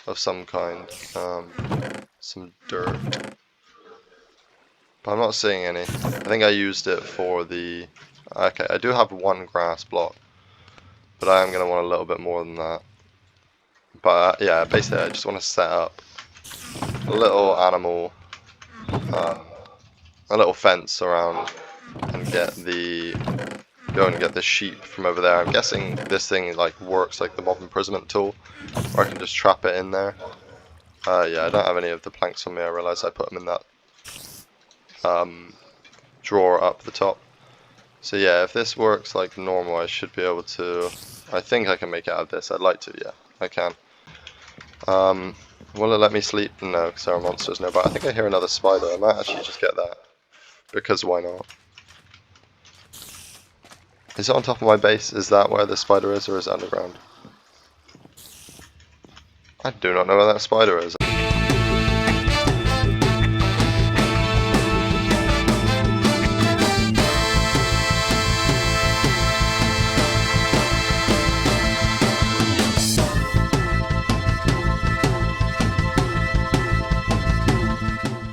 of some kind, some dirt, but I'm not seeing any. I think I used it for the. Okay, I do have one grass block, but I am going to want a little bit more than that. But yeah, basically I just want to set up a little animal, a little fence around, and go and get the sheep from over there. I'm guessing this thing like works like the mob imprisonment tool, or I can just trap it in there. Yeah, I don't have any of the planks on me. I realised I put them in that drawer up the top. So yeah, if this works like normal, I should be able to. I think I can make it out of this. I'd like to. Yeah, I can. Will it let me sleep? No, because there are monsters nearby. I think I hear another spider. I might actually just get that, because why not? Is it on top of my base? Is that where the spider is, or is it underground? I do not know where that spider is.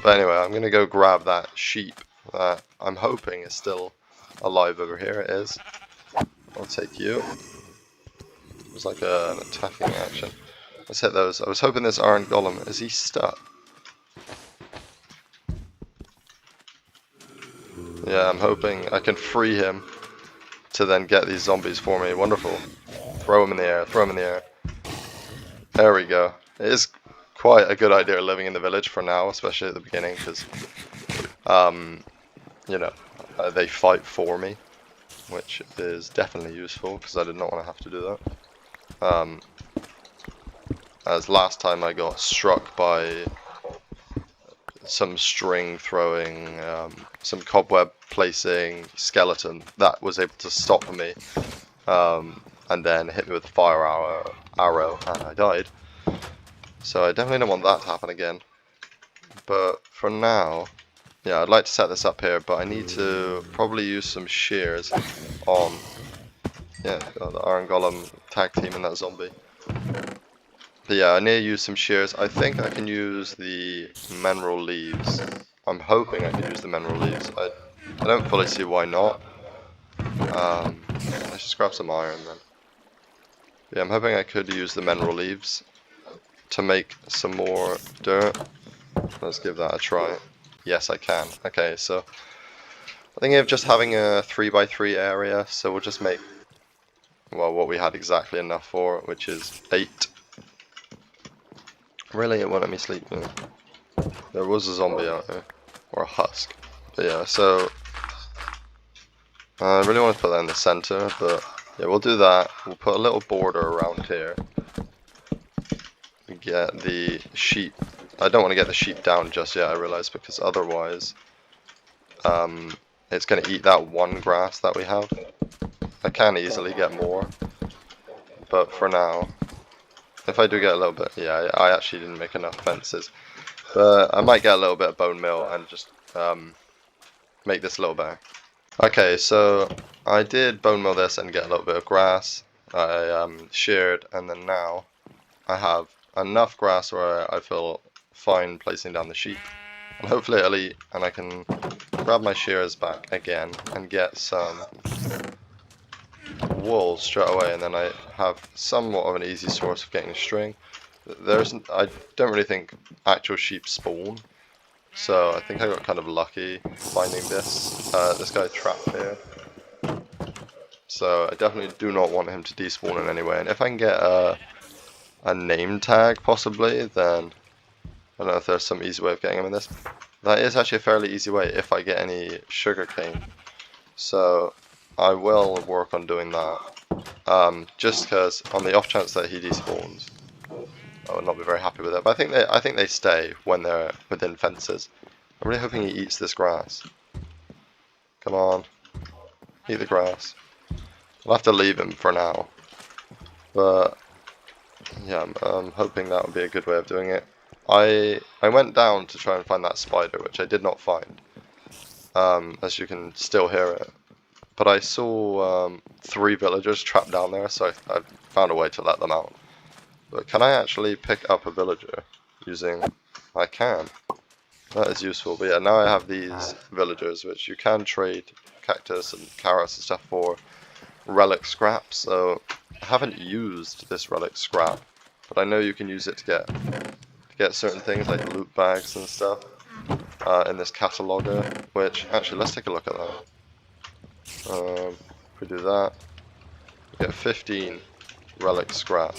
But anyway, I'm going to go grab that sheep that I'm hoping is still alive over here. It is. I'll take you. It was like an attacking action. Let's hit those. I was hoping this iron golem. Is he stuck? Yeah, I'm hoping I can free him to then get these zombies for me. Wonderful. Throw him in the air. Throw him in the air. There we go. It is quite a good idea living in the village for now, especially at the beginning, because, you know, they fight for me, which is definitely useful, because I did not want to have to do that. As last time I got struck by some string throwing, some cobweb placing skeleton that was able to stop me, and then hit me with a fire arrow, and I died. So I definitely don't want that to happen again. But for now, yeah, I'd like to set this up here, but I need to probably use some shears on, yeah, the iron golem tag team and that zombie. But yeah, I need to use some shears. I think I can use the mineral leaves. I'm hoping I can use the mineral leaves. I don't fully see why not. Let's just grab some iron then. Yeah, I'm hoping I could use the mineral leaves to make some more dirt. Let's give that a try. Yes, I can. Okay, so I think of just having a 3x3 area, so we'll just make, well, what we had exactly enough for, which is 8. Really, it won't let me sleep. There was a zombie out there, or a husk. But yeah, so I really want to put that in the center, but yeah, we'll do that. We'll put a little border around here. Get the sheep. I don't want to get the sheep down just yet, I realize, because otherwise it's going to eat that one grass that we have. I can easily get more, but for now, if I do get a little bit, yeah, I actually didn't make enough fences, but I might get a little bit of bone meal and just make this a little better. Okay, so I did bone meal this and get a little bit of grass. I sheared, and then now I have enough grass where I feel fine placing down the sheep, and hopefully it'll eat, and I can grab my shears back again and get some wool straight away, and then I have somewhat of an easy source of getting string. I don't really think actual sheep spawn, so I think I got kind of lucky finding this guy trapped here. So I definitely do not want him to despawn in any way, and if I can get a name tag possibly, then I don't know if there's some easy way of getting him in this. That is actually a fairly easy way if I get any sugarcane. So I will work on doing that. Just because on the off chance that he despawns, I would not be very happy with it. But I think they stay when they're within fences. I'm really hoping he eats this grass. Come on, eat the grass. I'll have to leave him for now. But yeah, I'm hoping that would be a good way of doing it. I went down to try and find that spider, which I did not find. As you can still hear it. But I saw 3 villagers trapped down there, so I found a way to let them out. But can I actually pick up a villager using... I can. That is useful. But yeah, now I have these villagers, which you can trade cactus and carrots and stuff for relic scrap. So I haven't used this relic scrap, but I know you can use it to get certain things like loot bags and stuff in this cataloger. Which actually, let's take a look at that. If we do that, we get 15 relic scrap.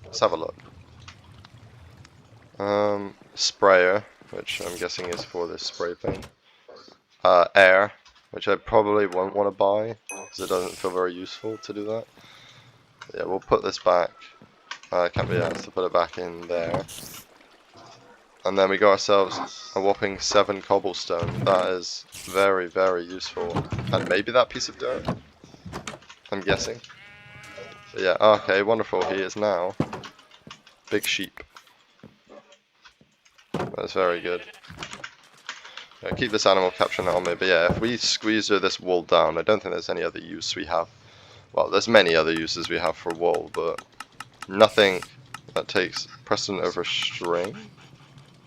Let's have a look. Sprayer, which I'm guessing is for this spray paint. Air, which I probably won't want to buy because it doesn't feel very useful to do that. Yeah, we'll put this back. Can't be asked to put it back in there. And then we got ourselves a whopping 7 cobblestone. That is very, very useful. And maybe that piece of dirt, I'm guessing. But yeah, okay, wonderful. He is now big sheep. That's very good. Yeah, keep this animal capturing it on me. But yeah, if we squeeze this wool down, I don't think there's any other use we have. Well, there's many other uses we have for wool, but nothing that takes precedent over string.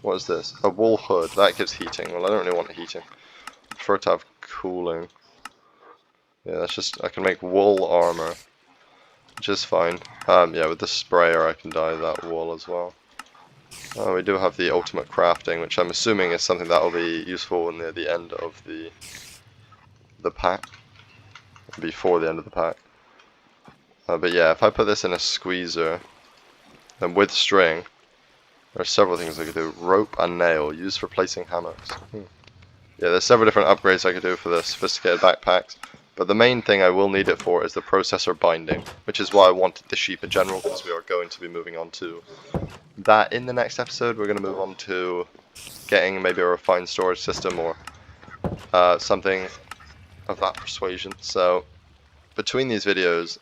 What is this? A wool hood. That gives heating. Well, I don't really want heating. I prefer to have cooling. Yeah, that's just... I can make wool armor, which is fine. Yeah, with the sprayer I can dye that wool as well. We do have the ultimate crafting, which I'm assuming is something that will be useful near the end of the pack. Before the end of the pack. But yeah, if I put this in a squeezer, then with string, there are several things I could do. Rope and nail, used for placing hammocks. Yeah, there's several different upgrades I could do for the sophisticated backpacks. But the main thing I will need it for is the processor binding, which is why I wanted the sheep in general, because we are going to be moving on to that in the next episode. We're going to move on to getting maybe a refined storage system or something of that persuasion. So between these videos,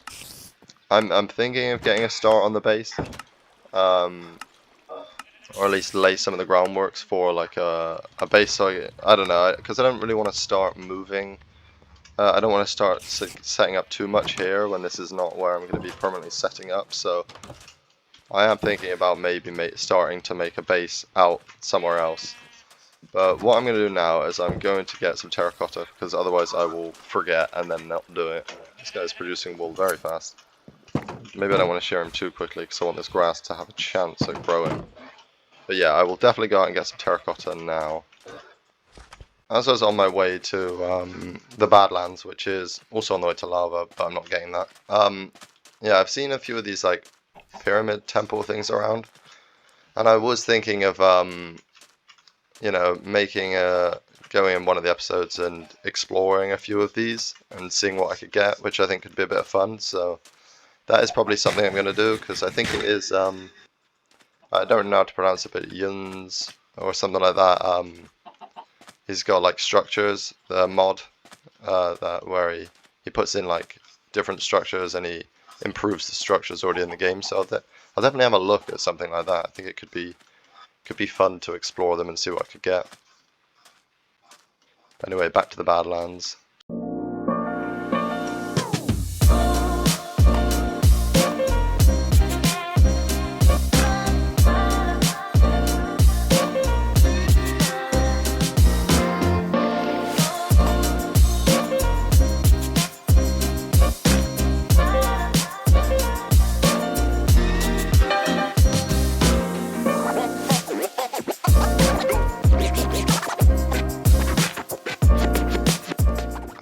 I'm thinking of getting a start on the base. Or at least lay some of the groundworks for like a base. So I don't know, because I don't really want to start moving. I don't want to start setting up too much here when this is not where I'm going to be permanently setting up. So I am thinking about maybe starting to make a base out somewhere else. But what I'm going to do now is I'm going to get some terracotta, because otherwise I will forget and then not do it. This guy's producing wool very fast. Maybe I don't want to share him too quickly because I want this grass to have a chance at growing. But yeah, I will definitely go out and get some terracotta now. As I was on my way to the Badlands, which is also on the way to lava, but I'm not getting that. Yeah, I've seen a few of these like pyramid temple things around, and I was thinking of you know, going in one of the episodes and exploring a few of these and seeing what I could get, which I think could be a bit of fun. So that is probably something I'm going to do, because I think it is I don't know how to pronounce it, but Yuns or something like that. He's got like structures, the mod that where he puts in like different structures and he improves the structures already in the game. So I'll definitely have a look at something like that. I think it could be fun to explore them and see what I could get. But anyway, back to the Badlands.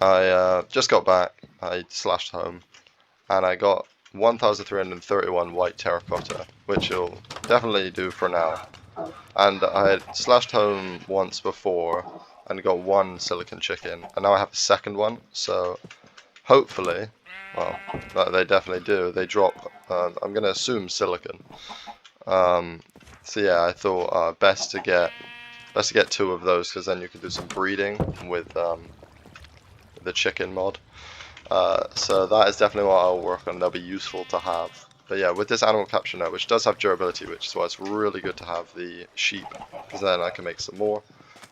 I just got back, I slashed home, and I got 1,331 white terracotta, which will definitely do for now. And I had slashed home once before and got 1 silicon chicken, and now I have a second one, so hopefully, well, they definitely do, they drop, I'm going to assume silicon. So yeah, I thought best to get 2 of those, because then you can do some breeding with the chicken mod. So that is definitely what I'll work on. They'll be useful to have. But yeah, with this animal capture net, which does have durability, which is why it's really good to have the sheep, because then I can make some more.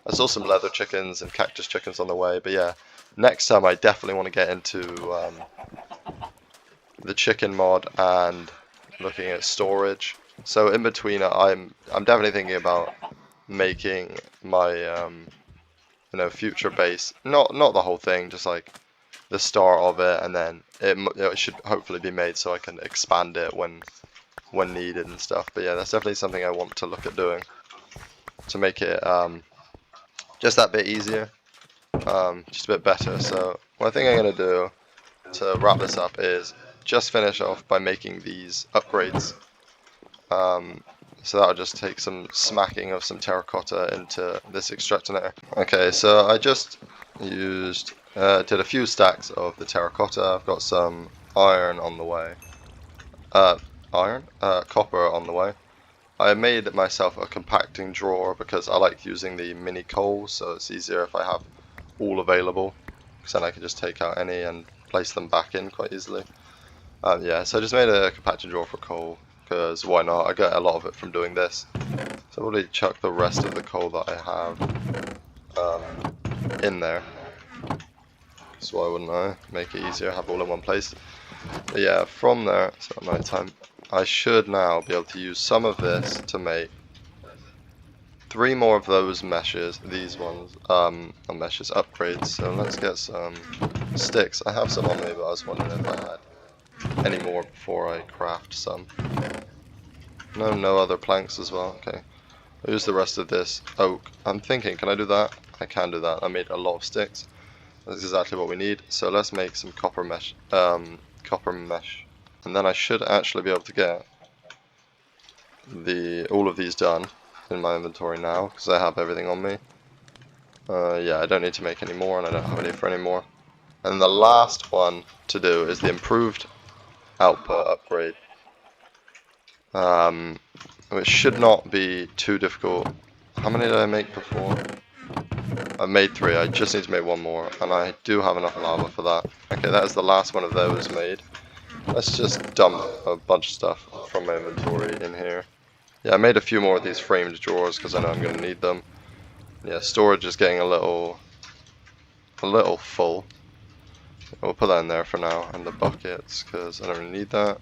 I saw some leather chickens and cactus chickens on the way, but yeah, next time I definitely want to get into the chicken mod and looking at storage. So in between, I'm definitely thinking about making my future base, not the whole thing, just like the start of it, and then it should hopefully be made so I can expand it when needed and stuff. But yeah, that's definitely something I want to look at doing to make it just that bit easier, just a bit better. So what I think I'm gonna do to wrap this up is just finish off by making these upgrades. So that'll just take some smacking of some terracotta into this extractor nether. Okay, so I just used did a few stacks of the terracotta. I've got some iron on the way. Copper on the way. I made myself a compacting drawer because I like using the mini coals, so it's easier if I have all available, because then I can just take out any and place them back in quite easily. Yeah, so I just made a compacting drawer for coal, because why not? I get a lot of it from doing this. So I'll probably chuck the rest of the coal that I have in there. So why wouldn't I? Make it easier, have all in one place. But yeah, from there, so at night time, I should now be able to use some of this to make 3 more of those meshes, these ones, not meshes, upgrades. So let's get some sticks. I have some on me, but I was wondering if I had any more before I craft some. No other planks as well, okay. I'll use the rest of this oak. I'm thinking, can I do that? I can do that. I made a lot of sticks. That's exactly what we need. So let's make some copper mesh, and then I should actually be able to get all of these done in my inventory now, because I have everything on me. Yeah, I don't need to make any more, and I don't have any for any more. And the last one to do is the improved output upgrade, which should not be too difficult. How many did I make before? I made 3, I just need to make 1 more, and I do have enough lava for that. Okay, that is the last one of those made. Let's just dump a bunch of stuff from my inventory in here. Yeah, I made a few more of these framed drawers because I know I'm going to need them. Yeah, storage is getting a little full. We'll put that in there for now, and the buckets, because I don't really need that.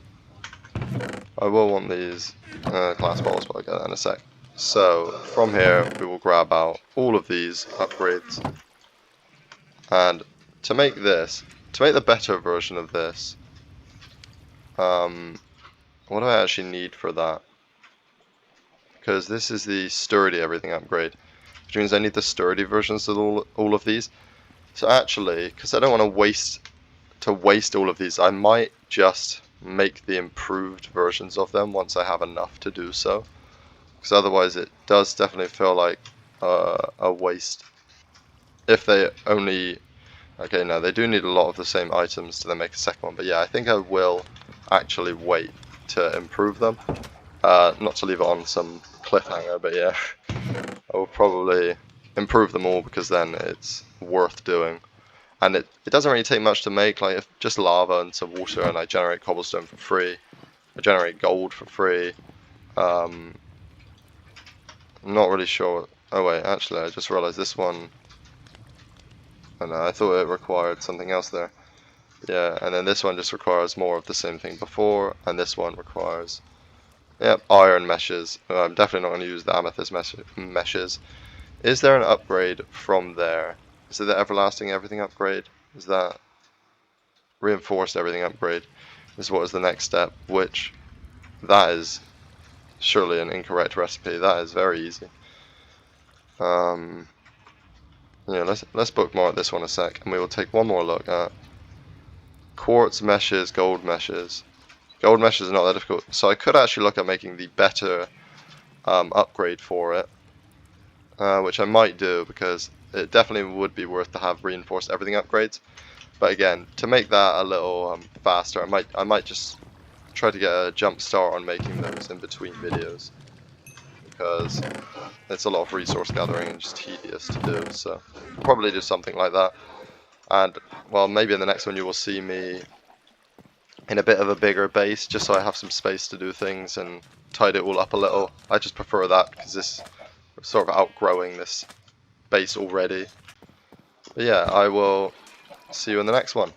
I will want these glass bottles, but I'll get that in a sec. So, from here, we will grab out all of these upgrades. And to make the better version of this, what do I actually need for that? Because this is the sturdy everything upgrade, which means I need the sturdy versions of all of these. So actually, because I don't want to waste all of these, I might just make the improved versions of them once I have enough to do so. Because otherwise it does definitely feel like a waste. If they only... Okay, no, they do need a lot of the same items to then make a second one. But yeah, I think I will actually wait to improve them. Not to leave it on some cliffhanger, but yeah. I will probably improve them all, because then it's worth doing. And it doesn't really take much to make, like just lava and some water, and I generate cobblestone for free. I generate gold for free. I'm not really sure. Oh wait, actually I just realized this one. Oh no, I thought it required something else there. Yeah, and then this one just requires more of the same thing before, and this one requires, yep, iron meshes. I'm definitely not going to use the amethyst meshes. Is there an upgrade from there? Is it the everlasting everything upgrade? Is that reinforced everything upgrade? Is what is the next step, which that is surely an incorrect recipe. That is very easy. Yeah, let's bookmark this one a sec, and we will take one more look at quartz meshes, gold meshes. Gold meshes are not that difficult, so I could actually look at making the better upgrade for it, which I might do, because it definitely would be worth to have reinforced everything upgrades. But again, to make that a little faster, I might just try to get a jump start on making those in between videos, because it's a lot of resource gathering and just tedious to do, so I'll probably do something like that. And, well, maybe in the next one you will see me in a bit of a bigger base, just so I have some space to do things and tidy it all up a little. I just prefer that, because this we're sort of outgrowing this base already. But yeah, I will see you in the next one.